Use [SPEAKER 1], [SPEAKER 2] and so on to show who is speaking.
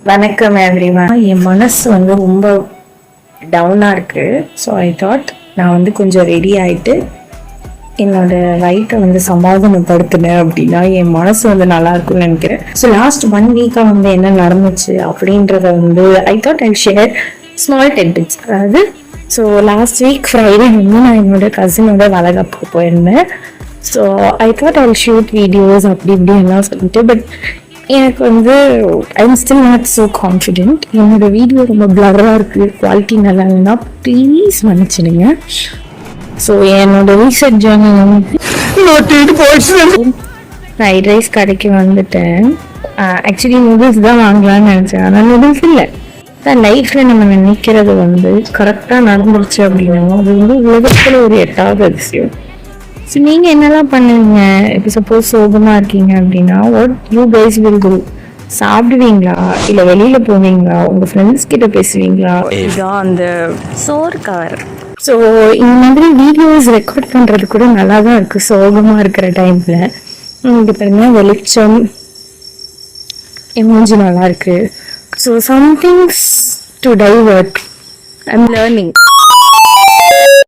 [SPEAKER 1] வணக்கம் எவ்ரிவன். என் மனசு வந்து ரொம்ப டவுனாக இருக்குது. ஸோ ஐ தாட் நான் வந்து கொஞ்சம் ரெடி ஆகிட்டு என்னோட லைட்டை வந்து சமாதானப்படுத்தினேன் அப்படின்னா என் மனசு வந்து நல்லா இருக்கும்னு நினைக்கிறேன். ஸோ லாஸ்ட் 1 வீக்காக வந்து என்ன நடந்துச்சு அப்படின்றத வந்து I thought I share small ten tips. அதாவது ஸோ லாஸ்ட் வீக் ஃப்ரைடே வந்து நான் என்னோட கசினோட வளகாப்புக்கு போயிருந்தேன். So I thought I shoot videos அப்படி இப்படி எல்லாம் சொல்லிட்டு, பட் எனக்கு வந்து I'm still not so confident. என்னோட வீடியோ ரொம்ப பிளராக இருக்குது, குவாலிட்டி நல்லா இல்லைன்னா ப்ளீஸ் மன்னிச்சிடுங்க. ஸோ என்னோட ரீசர்ச் ஜேர்னல் வந்து ஃப்ரைட் ரைஸ் கடைக்கு வந்துட்டேன். ஆக்சுவலி நூடுல்ஸ் தான் வாங்கலான்னு நினச்சேன், ஆனால் நூடுல்ஸ் இல்லை. லைஃப்பில் நம்ம நினைக்கிறது வந்து கரெக்டாக நடந்துருச்சு அப்படின்னா அது வந்து உலகத்தில் ஒரு 8வது அதிசயம். ஸோ நீங்கள் என்னெல்லாம் பண்ணுவீங்க? இப்போ சப்போஸ் சோகமாக இருக்கீங்க அப்படின்னா what you guys will do? சாப்பிடுவீங்களா, இல்லை வெளியில் போவீங்களா, உங்கள் ஃப்ரெண்ட்ஸ் கிட்ட பேசுவீங்களா? இதுதான் அந்த சோறு கவர். ஸோ இந்த மாதிரி வீடியோஸ் ரெக்கார்ட் பண்ணுறது கூட நல்லா தான் இருக்குது சோகமாக இருக்கிற டைமில். இங்கே பாருங்க, வெளிச்சம், எமோஜி நல்லா இருக்குது. So somethings to divert. I am learning.